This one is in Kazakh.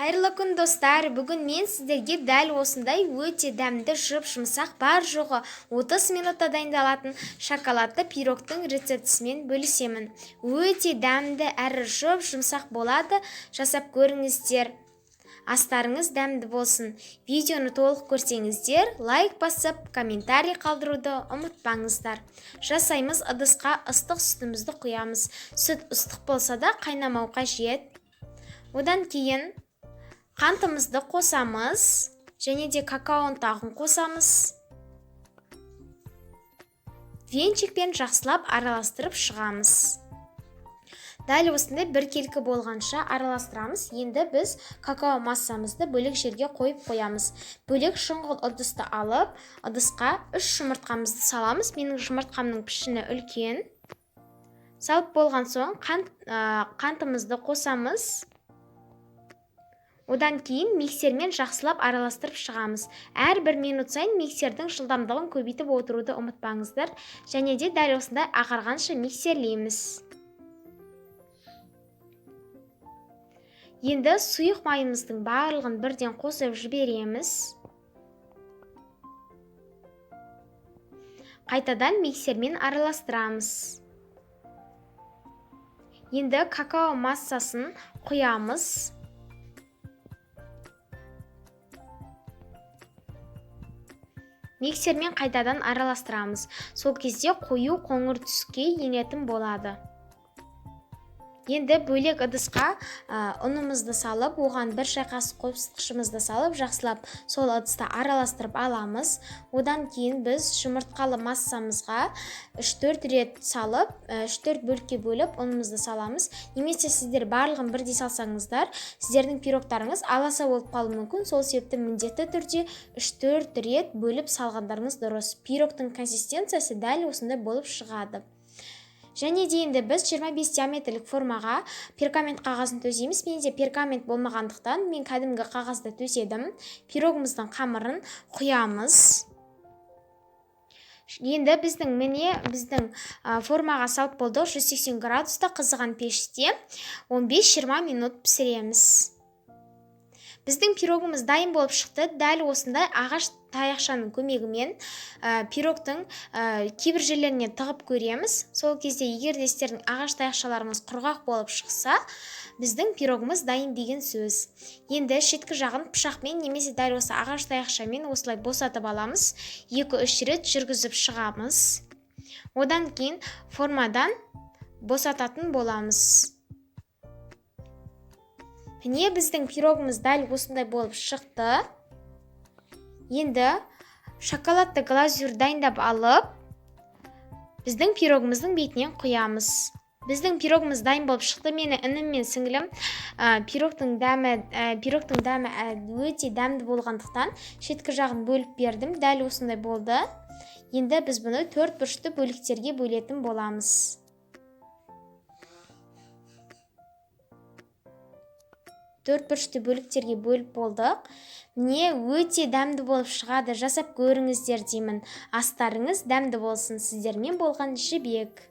Қайырлы күн достар, бүгін мен сіздерге дәл осындай өте дәмді жұмсақ бар жоғы 30 минутта дайындалатын шоколадты пирогтың рецептісімен бөлісемін. Өте дәмді әрі жұмсақ болады, жасап көріңіздер. Астарыңыз дәмді болсын. Видеоны толық көрсеңіздер, лайк басып, комментарий қалдыруды ұмытпаңыздар. Жасаймыз. Ыдысқа ыстық сүтімізді құямыз. Сүт ыстық болса да қайнамау қажет. Одан кейін қантымызды қосамыз, және де какао тағын қосамыз. Венчикпен жақсылап араластырып шығамыз. Дәл осындай біркелкі болғанша араластырамыз. Енді біз какао массамызды бөлек жерге қойып қоямыз. Бөлек шұңғыл ыдысты алып, ыдысқа 3 жұмыртқамызды саламыз. Менің жұмыртқамның пішіні үлкен. Салып болған соң қантымызды қосамыз. Одан кейін миксермен жақсылап араластырып шығамыз. Әрбір минут сайын миксердің жылдамдығын көбейтіп отыруды ұмытпаңыздар. Және де дәл осындай ағарғанша миксерлейміз. Енді сұйық майымыздың барлығын бірден қосып жібереміз. Қайтадан миксермен араластырамыз. Енді какао массасын құямыз. Миксермен қайтадан араластырамыз. Сол кезде қою қоңыр түске енетін болады. Енді бөлек ыдысқа ұнымызды салып, оған бір шай қасық қосқышымызды салып, жақсылап сол ыдыста араластырып аламыз. Одан кейін біз жұмыртқалы массамызға 3-4 рет салып, 3-4 бөлікке бөліп ұнымызды саламыз. Немесе сіздер барлығын бірдей салсаңыздар, сіздердің пирогтарыңыз аласа болып қалуы мүмкін. Сол себепті міндетті түрде 3-4 рет бөліп салғандарыңыз дұрыс. Пирогтың консистенциясы дәл осындай болып шығады. Және де енді біз 25 диаметрлік формаға пергамент қағазын төсейміз. Менде пергамент болмағандықтан мен кәдімгі қағазды төседім. Пирогымыздың қамырын құямыз. Енді біздің формаға салып болдық. 180 градуста қызған пеште 15-20 минут пісіреміз. Біздің пирогымыз дайын болып шықты. Дәл осындай ағаш таяқшаның көмегімен пирогтың кейбір жерлеріне тығып көреміз. Сол кезде егер де сіздердің ағаш таяқшаларыңыз құрғақ болып шықса, біздің пирогымыз дайын деген сөз. Енді шеткі жағын пышақпен немесе дәл осы ағаш таяқшамен осылай босатып аламыз. 2-3 рет жүргізіп шығамыз. Одан кейін формадан босататын боламыз. Міне біздің пирогымыз дәл осындай болып шықты. Енді шоколадты глазюр дайындап алып, біздің пирогымыздың бетінен құямыз. Біздің пирогымыз дайын болып шықты. Мені інім мен сіңілім пирогтың дәмі өте дәмді болғандықтан шеткі жағын бөліп бердім. Дәл осындай болды. Енді біз бұны 4 бұрышты бөліктерге бөлетін боламыз. 4 бұрышты бөліктерге бөліп болдық. Міне өте дәмді болып шығады. Жасап көріңіздер деймін. Астарыңыз дәмді болсын. Сіздермен болған Жібек.